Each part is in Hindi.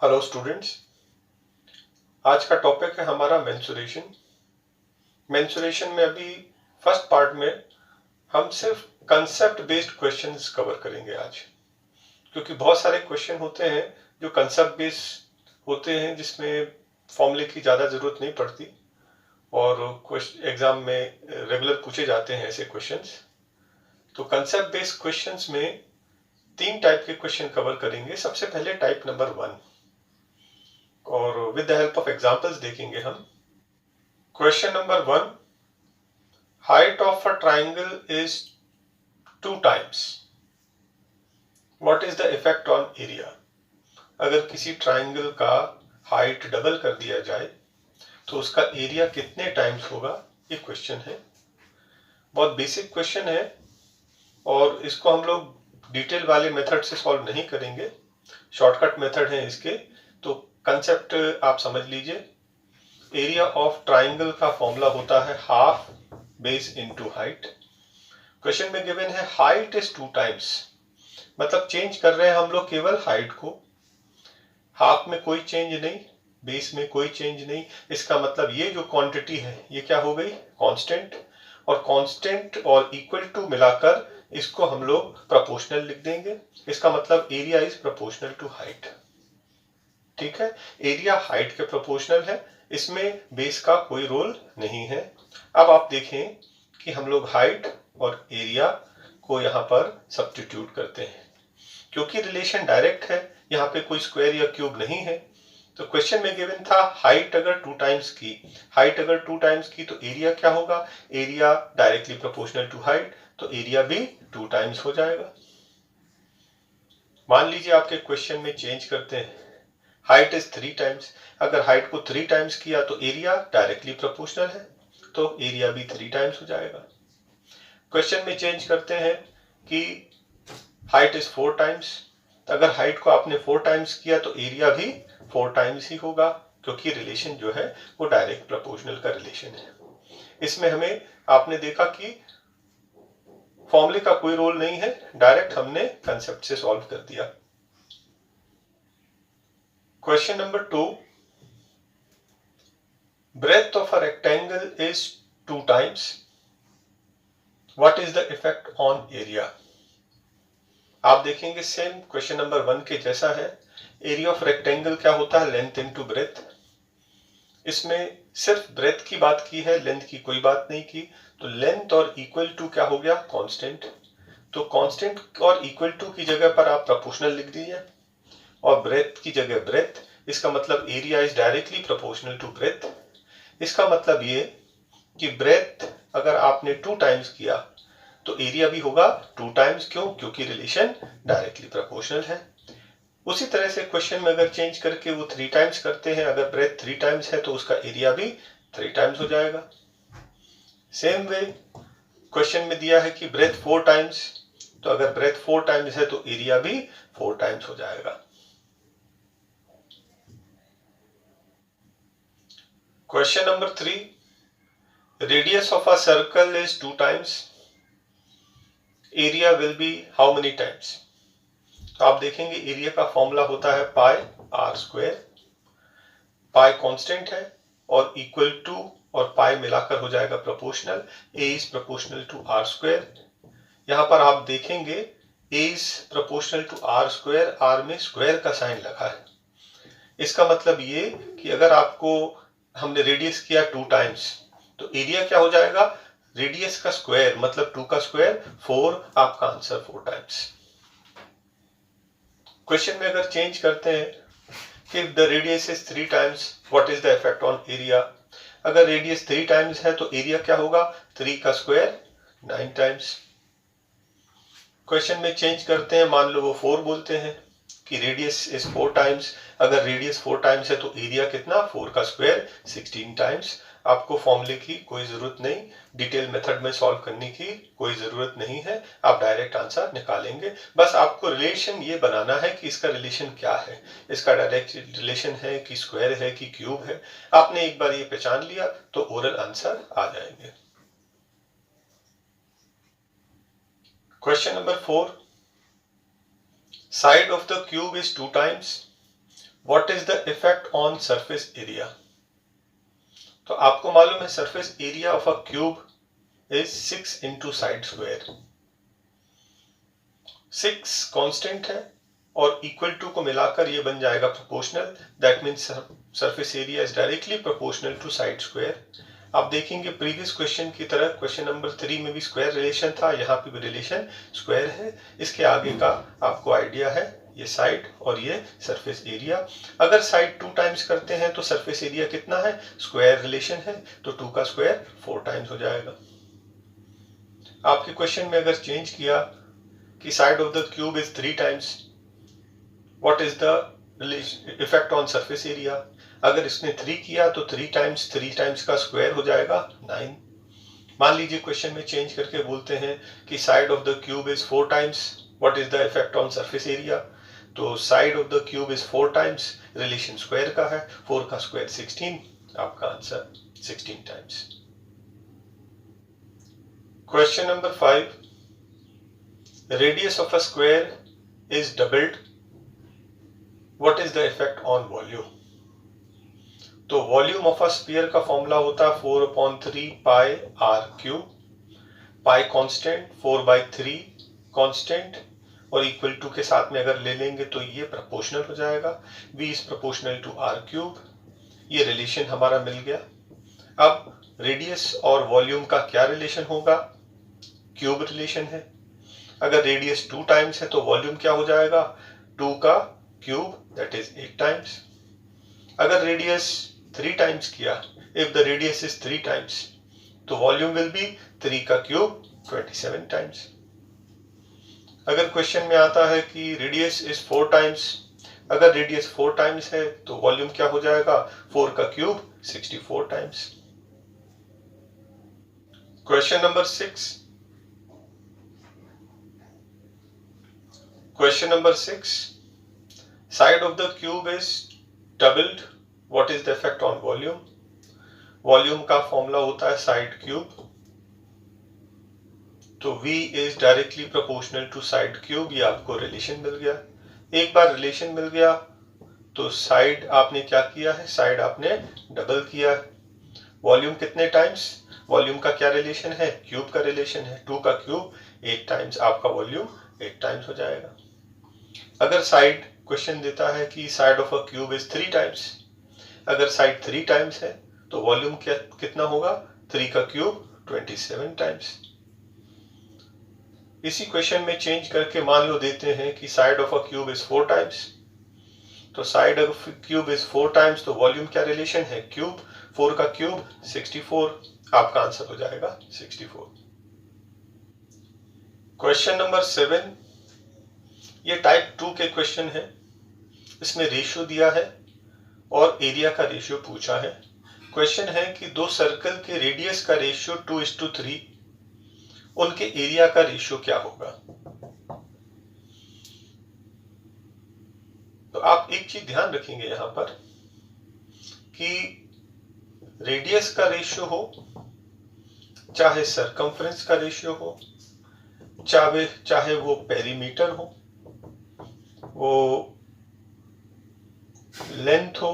हेलो स्टूडेंट्स, आज का टॉपिक है हमारा मेंसुरेशन। मेंसुरेशन में अभी फर्स्ट पार्ट में हम सिर्फ कंसेप्ट बेस्ड क्वेश्चंस कवर करेंगे आज, क्योंकि बहुत सारे क्वेश्चन होते हैं जो कंसेप्ट बेस्ड होते हैं जिसमें फॉर्मूले की ज़्यादा ज़रूरत नहीं पड़ती और एग्जाम में रेगुलर पूछे जाते हैं ऐसे क्वेश्चंस। तो कंसेप्ट बेस्ड क्वेश्चंस में 3 टाइप के क्वेश्चन कवर करेंगे। सबसे पहले टाइप नंबर 1 और with the help of examples देखेंगे हम। Question number 1, height of a triangle is 2 times. What is the effect on area? अगर किसी ट्राइंगल का हाइट डबल कर दिया जाए तो उसका एरिया कितने टाइम्स होगा, ये क्वेश्चन है। बहुत बेसिक क्वेश्चन है और इसको हम लोग डिटेल वाले मेथड से सॉल्व नहीं करेंगे, शॉर्टकट मेथड है इसके। तो कंसेप्ट आप समझ लीजिए। एरिया ऑफ ट्राइंगल का फॉर्मूला होता है half base into height. Question में गिवन है हाइट इज 2 टाइम्स, मतलब चेंज कर रहे हैं हम लोग केवल हाइट को। हाफ में कोई चेंज नहीं, बेस में कोई चेंज नहीं। इसका मतलब ये जो क्वांटिटी है ये क्या हो गई, कांस्टेंट। और कांस्टेंट और इक्वल टू मिलाकर इसको हम लोग प्रोपोर्शनल लिख देंगे। इसका मतलब area is proportional to height. ठीक है, एरिया हाइट के प्रोपोर्शनल है, इसमें बेस का कोई रोल नहीं है। अब आप देखें कि हम लोग हाइट और एरिया को यहाँ पर सब्स्टिट्यूट करते हैं। क्योंकि रिलेशन डायरेक्ट है, यहाँ पे कोई स्क्वायर या क्यूब नहीं है। तो क्वेश्चन में गिवन था हाइट अगर 2 टाइम्स की, हाइट अगर 2 टाइम्स की तो एरिया क्या होगा, area directly proportional to height, तो एरिया भी 2 टाइम्स हो जाएगा। मान लीजिए आपके क्वेश्चन में चेंज करते हैं, हाइट इज 3 टाइम्स। अगर हाइट को 3 टाइम्स किया तो एरिया डायरेक्टली प्रोपोर्शनल है, तो एरिया भी 3 टाइम्स हो जाएगा। क्वेश्चन में चेंज करते हैं कि हाइट इज 4 टाइम्स। अगर हाइट को आपने 4 टाइम्स किया तो एरिया भी 4 टाइम्स ही होगा, क्योंकि रिलेशन जो है वो डायरेक्ट प्रोपोर्शनल का रिलेशन है। इसमें हमें आपने देखा कि फॉर्मूले का कोई रोल नहीं है, डायरेक्ट हमने कंसेप्ट से सॉल्व कर दिया। Question number 2, breadth of a rectangle is 2 times. What is the effect on area? आप देखेंगे सेम क्वेश्चन नंबर 1 के जैसा है। एरिया ऑफ रेक्टेंगल क्या होता है, लेंथ इनटू ब्रेथ। इसमें सिर्फ ब्रेथ की बात की है, लेंथ की कोई बात नहीं की। तो लेंथ और इक्वल टू क्या हो गया, कांस्टेंट। तो कांस्टेंट और इक्वल टू की जगह पर आप प्रोपोर्शनल लिख दीजिए और ब्रेथ की जगह ब्रेथ। इसका मतलब area is directly proportional to breadth. इसका मतलब ये कि ब्रेथ अगर आपने 2 टाइम्स किया तो एरिया भी होगा 2 टाइम्स। क्यों, क्योंकि रिलेशन डायरेक्टली प्रोपोर्शनल है। उसी तरह से क्वेश्चन में अगर चेंज करके वो 3 टाइम्स करते हैं, अगर ब्रेथ 3 टाइम्स है तो उसका एरिया भी 3 टाइम्स हो जाएगा। सेम वे क्वेश्चन में दिया है कि ब्रेथ 4 टाइम्स, तो अगर ब्रेथ 4 टाइम्स है तो एरिया भी 4 टाइम्स हो जाएगा। Question number 3, radius of a circle is 2 times, area will be how many times. तो आप देखेंगे एरिया का फॉर्मूला होता है pi r square. Pi constant है और इक्वल टू और पाई मिलाकर हो जाएगा proportional. A is proportional to r square. यहां पर आप देखेंगे A is proportional to r square, r में स्क्वायर का साइन लगा है। इसका मतलब ये कि अगर आपको हमने रेडियस किया 2 टाइम्स तो एरिया क्या हो जाएगा, रेडियस का स्क्वायर मतलब 2 का स्क्वायर 4, आपका आंसर 4 टाइम्स। क्वेश्चन में अगर चेंज करते हैं कि if the radius is 3 times, what is the effect on area? अगर रेडियस 3 टाइम्स है तो एरिया क्या होगा, 3 का स्क्वायर 9 टाइम्स। क्वेश्चन में चेंज करते हैं, मान लो वो 4 बोलते हैं कि रेडियस इज 4 टाइम्स। अगर रेडियस 4 टाइम्स है तो एरिया कितना, 4 का स्क्वायर 16 टाइम्स। आपको फॉर्मूले की कोई जरूरत नहीं, डिटेल मेथड में सॉल्व करने की कोई जरूरत नहीं है, आप डायरेक्ट आंसर निकालेंगे। बस आपको रिलेशन ये बनाना है कि इसका रिलेशन क्या है, इसका डायरेक्ट रिलेशन है कि स्क्वायर है कि क्यूब है। आपने एक बार ये पहचान लिया तो ओरल आंसर आ जाएंगे। Question number 4, side of the cube is 2 times, what is the effect on surface area? तो आपको मालूम है surface area of a cube is 6 into side square. 6 constant है और इक्वल टू को मिलाकर ये बन जाएगा proportional. That means surface area is directly proportional to side square. आप देखेंगे प्रीवियस क्वेश्चन की तरह क्वेश्चन नंबर 3 में भी स्क्वायर रिलेशन था, यहाँ पे भी रिलेशन स्क्वायर है। इसके आगे का आपको आइडिया है, ये साइड और ये सरफेस एरिया। अगर साइड 2 टाइम्स करते हैं तो सरफेस एरिया कितना है? स्क्वायर रिलेशन है, तो 2 का स्क्वायर 4 टाइम्स हो जाएगा। आपके क्वेश्चन में अगर चेंज किया कि side of the cube is 3 times, what is the effect on surface area? अगर इसने 3 किया तो 3 टाइम्स का स्क्वायर हो जाएगा 9। मान लीजिए क्वेश्चन में चेंज करके बोलते हैं कि side of the cube is 4 times, what is the effect on surface area? तो side of the cube is 4 times, relation square का है, 4 का स्क्वायर 16, आपका answer 16 times. Question number 5, radius of a square is doubled, what is the effect on volume? तो वॉल्यूम ऑफ अ स्फीयर का फॉर्मूला होता है 4/3 pi r cube. Pi constant, 4/3 constant और इक्वल टू के साथ में अगर ले लेंगे तो ये प्रोपोर्शनल हो जाएगा, v is proportional to r cube. ये रिलेशन हमारा मिल गया। अब रेडियस और वॉल्यूम का क्या रिलेशन होगा? क्यूब रिलेशन है। अगर रेडियस 2 टाइम्स है तो वॉल्यूम क्या हो जाएगा? 2 का क्यूब, दैट इज 8 टाइम्स। अगर रेडियस 3 टाइम्स किया, if the radius is 3 times, तो वॉल्यूम विल बी 3 का क्यूब 27 टाइम्स। अगर क्वेश्चन में आता है कि रेडियस इज 4 टाइम्स, अगर रेडियस 4 टाइम्स है तो वॉल्यूम क्या हो जाएगा? 4 का cube 64 times. Question number 6, question number 6, side of the cube is doubled, what is the effect on volume? Volume का फॉर्मूला होता है साइड क्यूब, तो v is directly proportional to side cube. ये आपको रिलेशन मिल गया। एक बार रिलेशन मिल गया तो साइड आपने क्या किया है? साइड आपने डबल किया है। वॉल्यूम कितने टाइम्स? वॉल्यूम का क्या रिलेशन है? क्यूब का रिलेशन है, 2 का क्यूब 8 टाइम्स, आपका वॉल्यूम 8 टाइम्स हो जाएगा। अगर साइड क्वेश्चन देता है कि side of a cube is 3 times, अगर साइड 3 टाइम्स है तो वॉल्यूम क्या कितना होगा? 3 का क्यूब 27 टाइम्स। इसी क्वेश्चन में चेंज करके मान लो देते हैं कि side of a cube is 4 times, तो side of cube is 4 times, तो वॉल्यूम क्या रिलेशन है? क्यूब, 4 का क्यूब 64, आपका आंसर हो जाएगा 64। क्वेश्चन नंबर 7, ये टाइप 2 के क्वेश्चन है। इसमें रेशियो दिया है और एरिया का रेशियो पूछा है। क्वेश्चन है कि दो सर्कल के रेडियस का रेशियो 2:3, उनके एरिया का रेशियो क्या होगा? तो आप एक चीज ध्यान रखेंगे यहां पर कि रेडियस का रेशियो हो, चाहे सरकमफ्रेंस का रेशियो हो, चाहे वो पेरीमीटर हो, वो लेंथ हो,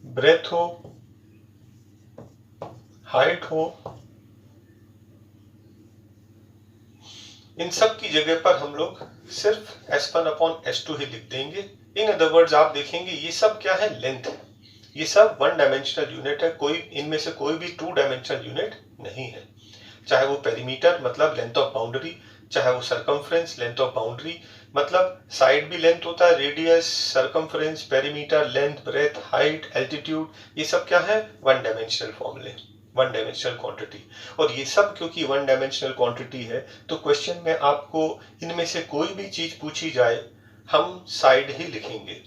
ब्रेथ हो, हाइट हो, इन सब की जगह पर हम लोग सिर्फ S1/S2 ही लिख देंगे। इन अदर वर्ड्स आप देखेंगे ये सब क्या है? लेंथ है। ये सब 1 डायमेंशनल यूनिट है, कोई इनमें से कोई भी 2 डायमेंशनल यूनिट नहीं है। चाहे वो पेरीमीटर मतलब लेंथ ऑफ बाउंड्री, चाहे वो सरकमफ्रेंस लेंथ ऑफ बाउंड्री, मतलब साइड भी लेंथ होता है, radius, circumference, perimeter, length, breadth, height, altitude, ये सब क्या है? 1 डायमेंशनल फॉर्मूले, 1 डायमेंशनल क्वांटिटी। और ये सब क्योंकि 1 डायमेंशनल क्वांटिटी है तो क्वेश्चन में आपको इनमें से कोई भी चीज पूछी जाए हम साइड ही लिखेंगे।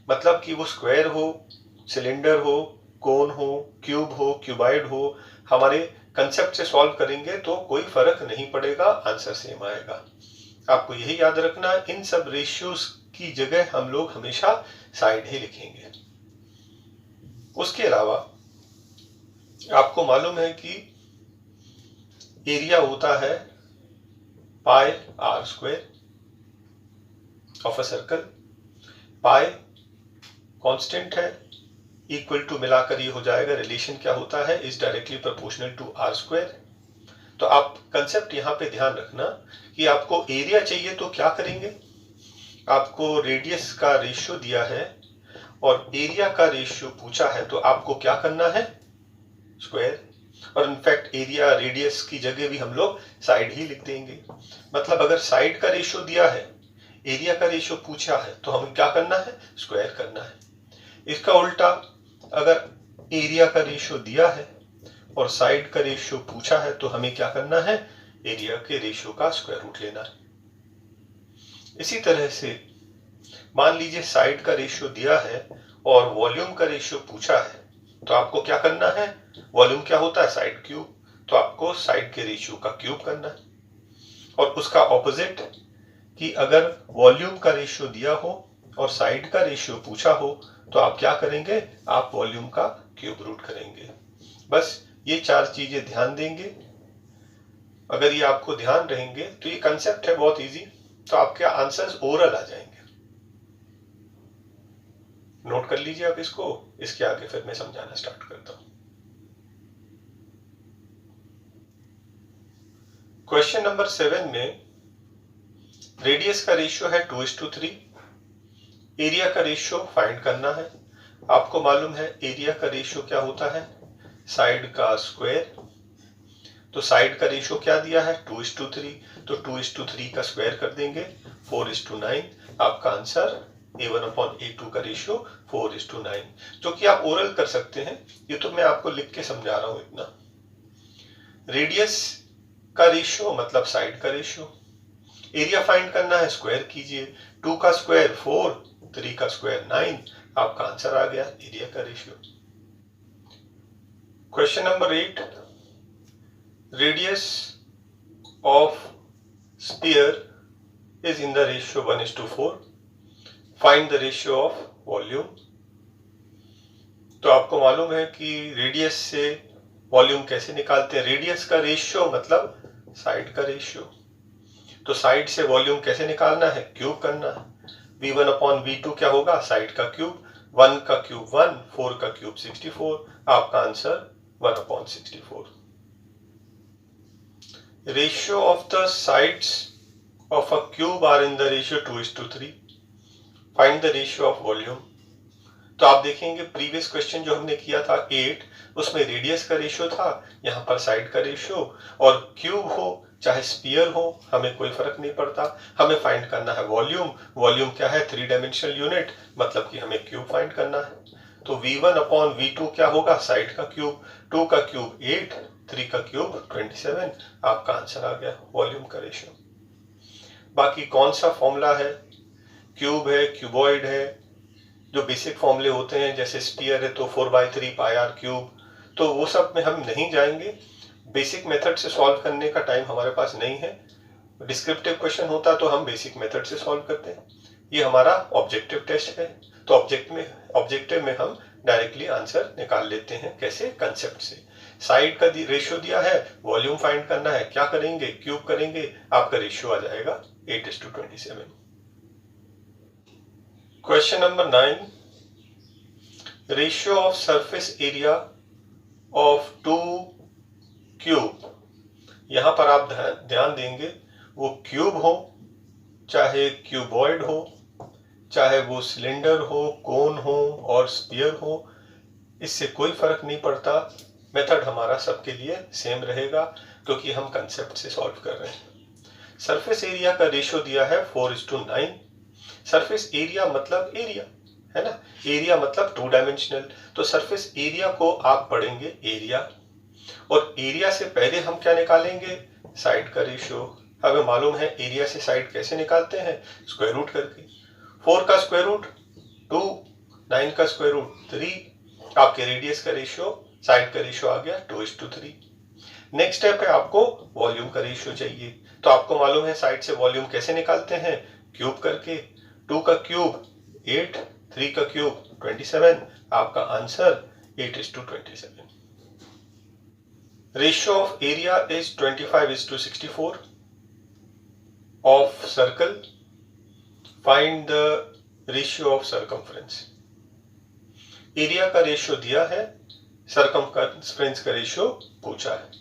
मतलब कि वो स्क्वायर हो, सिलेंडर हो, कोन हो, क्यूब हो, क्यूबाइड हो, हमारे कंसेप्ट से सॉल्व करेंगे तो कोई फर्क नहीं पड़ेगा, आंसर सेम आएगा। आपको यही याद रखना, इन सब रेशियोज की जगह हम लोग हमेशा साइड ही लिखेंगे। उसके अलावा आपको मालूम है कि एरिया होता है pi r square. Of a circle, pi constant है, इक्वल टू मिलाकर ये हो जाएगा, रिलेशन क्या होता है, is directly proportional to r square. तो आप कंसेप्ट यहाँ पे ध्यान रखना कि आपको एरिया चाहिए तो क्या करेंगे, आपको रेडियस का रेशियो दिया है और एरिया का रेशियो पूछा है, तो आपको क्या करना है, स्क्वायर। और इनफैक्ट एरिया रेडियस की जगह भी हम लोग साइड ही लिख देंगे। मतलब अगर साइड का रेशियो दिया है, एरिया का रेशियो पूछा है, तो हमें क्या करना है, स्क्वायर करना है। इसका उल्टा, अगर एरिया का रेशियो दिया है और साइड का रेशियो पूछा है, तो हमें क्या करना है, एरिया के रेशियो का स्क्वायर रूट लेना है। इसी तरह से मान लीजिए साइड का रेशियो दिया है और वॉल्यूम का रेशियो पूछा है, तो आपको क्या करना है, वॉल्यूम क्या होता है, साइड क्यूब, तो आपको साइड के रेशियो का क्यूब करना है। और उसका ऑपोजिट कि अगर वॉल्यूम का रेशियो दिया हो और साइड का रेशियो पूछा हो, तो आप क्या करेंगे, आप वॉल्यूम का क्यूब रूट करेंगे। बस ये चार चीजें ध्यान देंगे। अगर ये आपको ध्यान रहेंगे तो ये कंसेप्ट है बहुत इजी, तो आपके आंसर्स ओरल आ जाएंगे। नोट कर लीजिए आप इसको, इसके आगे फिर मैं समझाना स्टार्ट करता हूं। क्वेश्चन नंबर 7 में रेडियस का रेशियो है 2:3, एरिया का रेशियो फाइंड करना है। आपको मालूम है एरिया का रेशियो क्या होता है, साइड का स्क्वायर। तो साइड का रेशियो क्या दिया है, 2:3, तो 2:3 का स्क्वायर कर देंगे, 4:9। आपका आंसर A1/A2 का रेशियो 4:9, जो कि आप ओरल कर सकते हैं, ये तो मैं आपको लिख के समझा रहा हूं इतना। रेडियस का रेशियो मतलब साइड का रेशियो, एरिया फाइंड करना है, स्क्वायर कीजिए, 2 का स्क्वायर 4, 3 का स्क्वायर 9, आपका आंसर आ गया एरिया का ratio. Question number 8, radius of sphere is in the ratio 1:4, find the ratio of volume। तो आपको मालूम है कि रेडियस से वॉल्यूम कैसे निकालते हैं, रेडियस का रेशियो मतलब साइड का रेशियो। तो साइड से वॉल्यूम कैसे निकालना है, क्यूब करना है। V1/V2 क्या होगा, साइड का क्यूब, 1 का क्यूब 1, 4 का क्यूब 64, आपका answer 1/64। Ratio of the sides of a cube are in the ratio 2:3, find the ratio of volume। तो आप देखेंगे प्रीवियस क्वेश्चन जो हमने किया था 8, उसमें रेडियस का रेशियो था, यहाँ पर साइड का रेशियो, और क्यूब हो चाहे स्फीयर हो हमें कोई फर्क नहीं पड़ता, हमें फाइंड करना है वॉल्यूम। वॉल्यूम क्या है, 3 डायमेंशनल यूनिट, मतलब कि हमें क्यूब फाइंड करना है। तो V1/V2 क्या होगा, साइड का क्यूब, 2 का क्यूब 8, 3 का क्यूब 27, आपका आंसर आ गया वॉल्यूम का रेशियो। बाकी कौन सा फॉर्मूला है, क्यूब है, क्यूबॉइड है, जो बेसिक फॉर्मूले होते हैं, जैसे स्फीयर है तो 4/3 पाई आर क्यूब, तो वो सब में हम नहीं जाएंगे। बेसिक मेथड से सॉल्व करने का टाइम हमारे पास नहीं है। डिस्क्रिप्टिव क्वेश्चन होता तो हम बेसिक मेथड से सॉल्व करते हैं। ये हमारा ऑब्जेक्टिव टेस्ट है, तो ऑब्जेक्टिव में हम डायरेक्टली आंसर निकाल लेते हैं, कैसे, कंसेप्ट से। साइड का रेशियो दिया है, वॉल्यूम फाइंड करना है, क्या करेंगे, क्यूब करेंगे, आपका रेशियो आ जाएगा 8:27। Question number 9, ratio of surface area of 2 cube. यहां पर आप ध्यान देंगे, वो क्यूब हो चाहे क्यूबॉइड हो, चाहे वो सिलेंडर हो, कोन हो और स्फीयर हो, इससे कोई फर्क नहीं पड़ता। मेथड हमारा सबके लिए सेम रहेगा, क्योंकि हम कंसेप्ट से सॉल्व कर रहे हैं। सरफेस एरिया का रेशियो दिया है 4:9। सरफेस एरिया मतलब एरिया है ना, एरिया मतलब 2 डायमेंशनल, तो सरफेस एरिया को आप पढ़ेंगे एरिया, और एरिया से पहले हम क्या निकालेंगे, साइड का रेशियो। हमें मालूम है एरिया से साइड कैसे निकालते हैं, स्क्वायर रूट करके। 4 का स्क्वायर रूट 2, 9 का स्क्वायर रूट 3, आपके रेडियस का रेशियो, साइड का रेशियो आ गया 2:3। नेक्स्ट स्टेप है, आपको वॉल्यूम का रेशियो चाहिए, तो आपको मालूम है साइड से वॉल्यूम कैसे निकालते हैं, क्यूब करके। 2 का क्यूब 8, 3 का क्यूब 27, आपका answer 8:27। Ratio of area is 25:64 of circle. Find the ratio of circumference. Area का रेशियो दिया है, सरकमफ्रेंस का रेशियो पूछा है।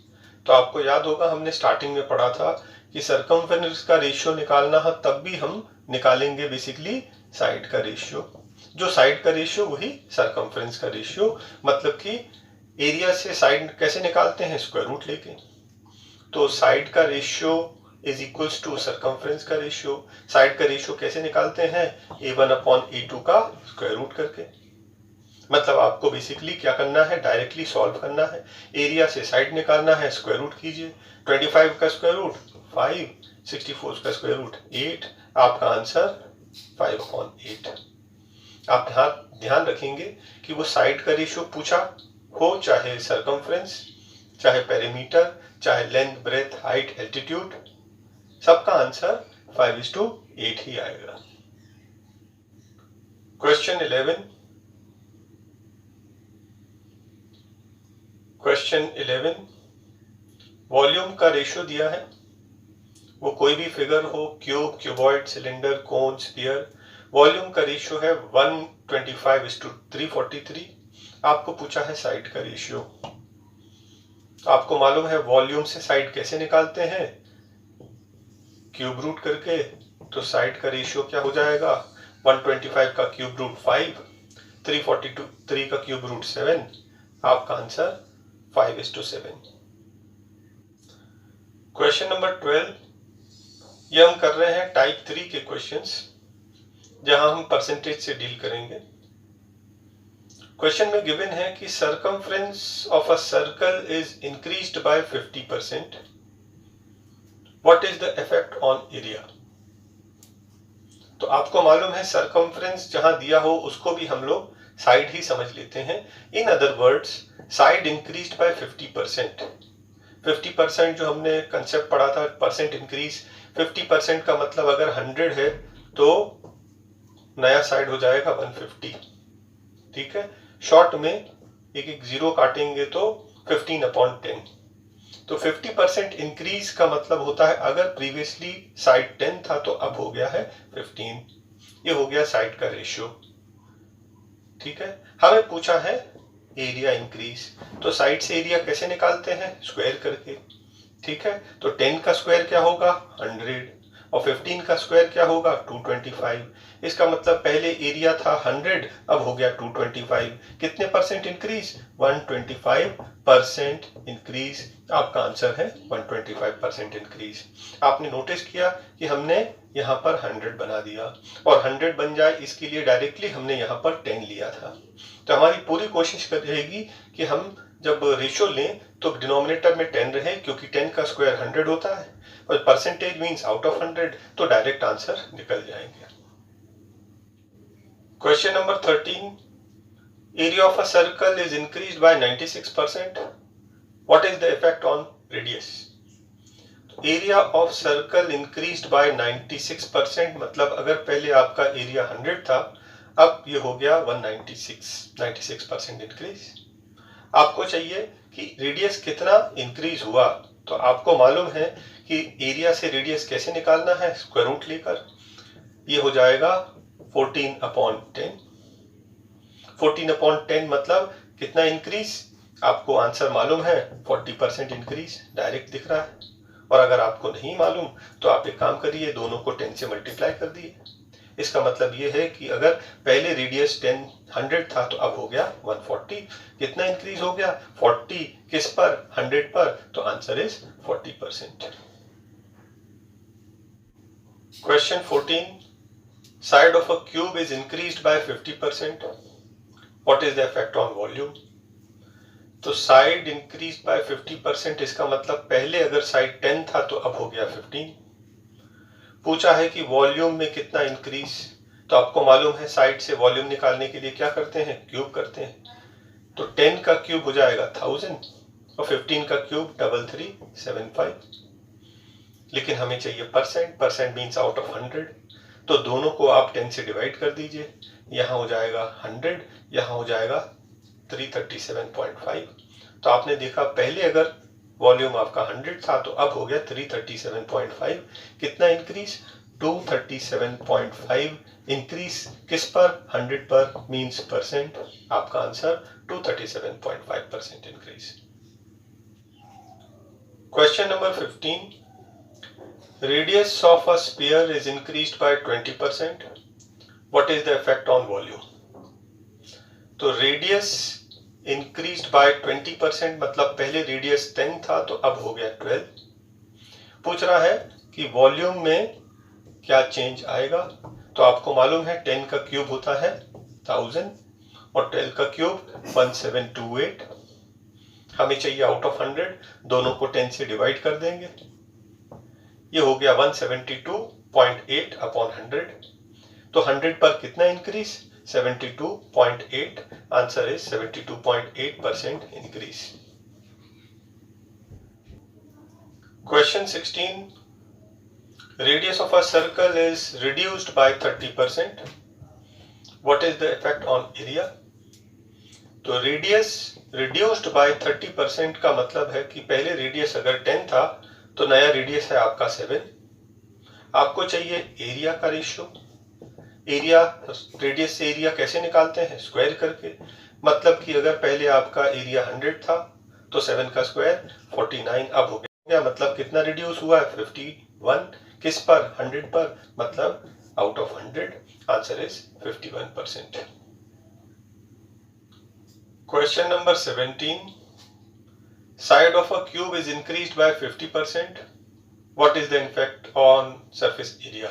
तो आपको याद होगा हमने स्टार्टिंग में पढ़ा था कि सरकमफ्रेंस का रेशियो निकालना है तब भी हम निकालेंगे बेसिकली साइड का रेशियो। जो साइड का रेशियो वही सरकमफ्रेंस का रेशियो, मतलब कि एरिया से साइड कैसे निकालते हैं, स्क्वायर रूट लेके। तो साइड का ratio is equals to circumference का रेशियो। साइड का रेशियो कैसे निकालते हैं, a1/a2 का स्क्वायर रूट करके। मतलब आपको बेसिकली क्या करना है, डायरेक्टली सॉल्व करना है। एरिया से साइड निकालना है, स्क्वायर रूट कीजिए। 25 का स्क्वायर रूट 5, 64 का स्क्वायर रूट 8, आपका आंसर 5/8। आप ध्यान रखेंगे कि वो साइड का रेशियो पूछा हो, चाहे सरकमफ्रेंस, चाहे पेरीमीटर, चाहे लेंथ, ब्रेथ, हाइट, एल्टीट्यूड, सबका आंसर 5:8 ही आएगा। क्वेश्चन 11 वॉल्यूम का रेशियो दिया है। वो कोई भी फिगर हो, क्यूब, क्यूबॉइड, सिलेंडर, कोन, स्फीयर, वॉल्यूम का रेशियो है 125:343। आपको पूछा है साइड का रेशियो। आपको मालूम है वॉल्यूम से साइड कैसे निकालते हैं, क्यूब रूट करके। तो साइड का रेशियो क्या हो जाएगा, 125 का क्यूब रूट 5, 343 का क्यूब रूट 7, आपका आंसर 5:7। क्वेश्चन नंबर 12, ये हम कर रहे हैं टाइप 3 के क्वेश्चंस, जहां हम परसेंटेज से डील करेंगे। क्वेश्चन में गिवन है कि circumference of a circle is increased by 50%, what is the effect on area. तो आपको मालूम है सरकमफ्रेंस जहां दिया हो उसको भी हम लोग साइड ही समझ लेते हैं। In other words, side increased by 50%। 50% जो हमने कंसेप्ट पढ़ा था, परसेंट इंक्रीज, 50% का मतलब अगर 100 है तो नया साइड हो जाएगा 150। ठीक है, शॉर्ट में एक एक जीरो काटेंगे तो 15/10। तो 50% इंक्रीज का मतलब होता है अगर प्रीवियसली साइड 10 था तो अब हो गया है 15। ये हो गया साइड का रेशियो। ठीक है, हमें पूछा है एरिया इंक्रीज, तो साइड से एरिया कैसे निकालते हैं, स्क्वायर करके। ठीक है, तो 10 का स्क्वायर क्या होगा, 100, और 15 का स्क्वायर क्या होगा, 225। इसका मतलब पहले एरिया था 100, अब हो गया 225। कितने परसेंट इंक्रीज, 125% इंक्रीज। आपका आंसर है 125% इंक्रीज। आपने नोटिस किया कि हमने यहाँ पर 100 बना दिया, और 100 बन जाए इसके लिए डायरेक्टली हमने यहाँ पर 10 लिया था। तो हमारी पूरी कोशिश रहेगी कि हम जब रेशियो लें तो डिनोमिनेटर में 10 रहे, क्योंकि 10 का स्क्वायर 100 होता है, और परसेंटेज मींस आउट ऑफ 100, तो डायरेक्ट आंसर निकल जाएंगे। Question number 13, area of a circle is increased by 96%, what is the effect on radius. Area of circle increased by 96%, मतलब अगर पहले आपका एरिया 100 था, अब ये हो गया 96% इंक्रीज। आपको चाहिए कि रेडियस कितना इंक्रीज हुआ, तो आपको मालूम है कि एरिया से रेडियस कैसे निकालना है, स्क्वायर रूट लेकर। ये हो जाएगा 14/10। 14/10 मतलब कितना इंक्रीज, आपको आंसर मालूम है 40% इंक्रीज, डायरेक्ट दिख रहा है। और अगर आपको नहीं मालूम तो आप एक काम करिए, दोनों को 10 से मल्टीप्लाई कर दिए। इसका मतलब ये है कि अगर पहले रेडियस 100 था तो अब हो गया 140। कितना इंक्रीज हो गया, 40 किस पर, 100 पर, तो answer is 40%। Question 14, side of a cube is increased by 50%, what is the effect on volume. तो साइड इंक्रीज्ड बाय 50%, इसका मतलब पहले अगर साइड 10 था तो अब हो गया 15। पूछा है कि वॉल्यूम में कितना इंक्रीज, तो आपको मालूम है साइड से वॉल्यूम निकालने के लिए क्या करते हैं, क्यूब करते हैं। तो 10 का क्यूब हो जाएगा 1000, और 15 का क्यूब 3375। लेकिन हमें चाहिए percent, percent means out of 100, तो दोनों को आप 10 से डिवाइड कर दीजिए। यहाँ हो जाएगा 100, यहाँ हो जाएगा 337.5। तो आपने देखा पहले अगर वॉल्यूम आपका 100 था तो अब हो गया 337.5। कितना इंक्रीज, 237.5 इंक्रीज किस पर, 100 पर, मींस परसेंट। आपका answer 237.5% increase. Question number 15, radius of a sphere is increased by 20%, what is the effect on volume. तो रेडियस इंक्रीज्ड बाय 20% मतलब पहले रेडियस 10 था तो अब हो गया 12। पूछ रहा है कि वॉल्यूम में क्या चेंज आएगा। तो आपको मालूम है 10 का क्यूब होता है 1000 और 12 का क्यूब 1728। हमें चाहिए आउट ऑफ 100, दोनों को 10 से डिवाइड कर देंगे, ये हो गया 172.8 अपॉन 100। तो 100 पर कितना increase, 72.8, answer is 72.8% increase. Question 16, radius of a circle is reduced by 30%, what is the effect on area। तो रेडियस रिड्यूस्ड बाय 30% का मतलब है कि पहले रेडियस अगर 10 था तो नया रेडियस है आपका 7। आपको चाहिए एरिया का रेशियो। एरिया, रेडियस से एरिया कैसे निकालते हैं, स्क्वायर करके। मतलब कि अगर पहले आपका एरिया 100 था तो 7 का स्क्वायर 49, अब हो गया, मतलब कितना रिड्यूस हुआ है, 51। किस पर, 100 पर, मतलब out of 100, answer is 51%। Question number 17, side of a cube is increased by 50%, what is the effect on surface area.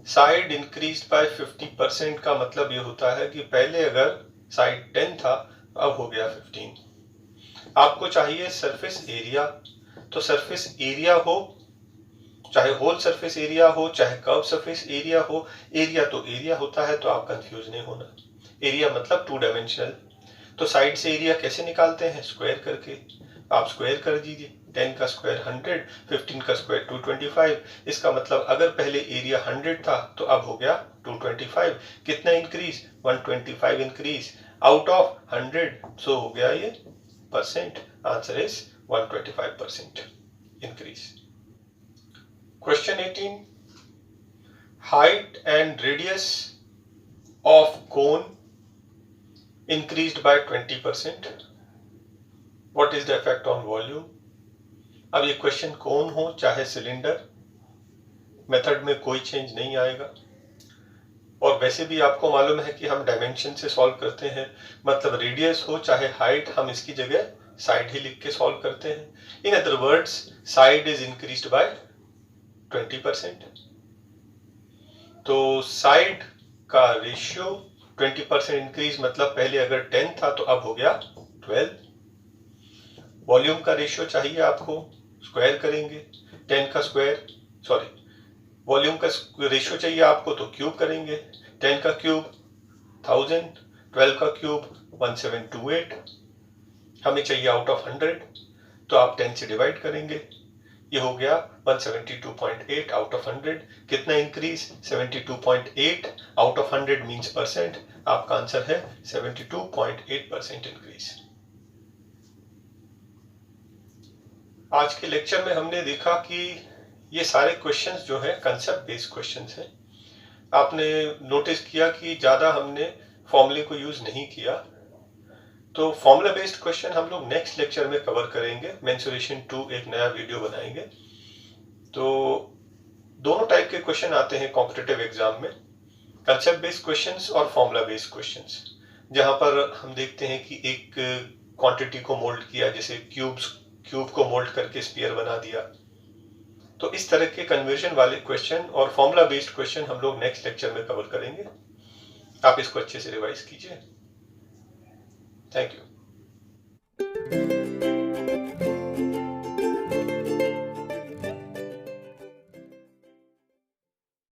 Side increased by 50% का मतलब ये होता है कि पहले अगर साइड 10 था अब हो गया 15। आपको चाहिए सरफेस एरिया। तो सरफेस एरिया हो, चाहे होल सरफेस एरिया हो, चाहे कर्व सरफेस एरिया हो, एरिया तो एरिया होता है, तो आप कंफ्यूज नहीं होना। एरिया मतलब 2 डायमेंशनल। तो साइड से एरिया कैसे निकालते हैं, स्क्वायर करके। आप स्क्वायर कर दीजिए, 10 का स्क्वायर 100, 15 का स्क्वायर 225। इसका मतलब अगर पहले एरिया 100 था तो अब हो गया 225। कितना इंक्रीज, 125 इंक्रीज आउट ऑफ 100, सो हो गया ये percent, answer is 125% increase. Question 18, height and radius of cone increased by 20%, what is the effect on volume। अब ये क्वेश्चन कोन हो चाहे सिलेंडर, मेथड में कोई चेंज नहीं आएगा। और वैसे भी आपको मालूम है कि हम डायमेंशन से सॉल्व करते हैं, मतलब रेडियस हो चाहे हाइट, हम इसकी जगह साइड ही लिख के सॉल्व करते हैं। In other words, side is increased by 20%। तो साइड का रेशियो 20% इंक्रीज, मतलब पहले अगर 10 था तो अब हो गया 12। वॉल्यूम का रेशियो चाहिए आपको, स्क्वायर करेंगे, 10 का स्क्वायर, सॉरी, वॉल्यूम का रेशियो चाहिए आपको तो क्यूब करेंगे। 10 का क्यूब 1000, 12 का क्यूब 1728। हमें चाहिए आउट ऑफ 100, तो आप 10 से डिवाइड करेंगे, ये हो गया 172.8 आउट ऑफ 100। कितना increase, 72.8 out of 100 means percent. आपका आंसर है 72.8% इंक्रीज। आज के लेक्चर में हमने देखा कि ये सारे क्वेश्चंस जो है कंसेप्ट बेस्ड क्वेश्चंस हैं। आपने नोटिस किया कि ज्यादा हमने फॉर्मूले को यूज नहीं किया। तो फॉर्मूला बेस्ड क्वेश्चन हम लोग नेक्स्ट लेक्चर में कवर करेंगे। मेंसुरेशन 2 एक नया वीडियो बनाएंगे। तो दोनों टाइप के क्वेश्चन आते हैं कॉम्पिटिटिव एग्जाम में, कंसेप्ट बेस्ड क्वेश्चंस और फॉर्मूला बेस्ड क्वेश्चंस, जहां पर हम देखते हैं कि एक क्वांटिटी को मोल्ड किया, जैसे क्यूब को मोल्ड करके स्फीयर बना दिया। तो इस तरह के कन्वर्जन वाले क्वेश्चन और फॉर्मूला बेस्ड क्वेश्चन हम लोग नेक्स्ट लेक्चर में कवर करेंगे। आप इसको अच्छे से रिवाइज कीजिए। Thank you.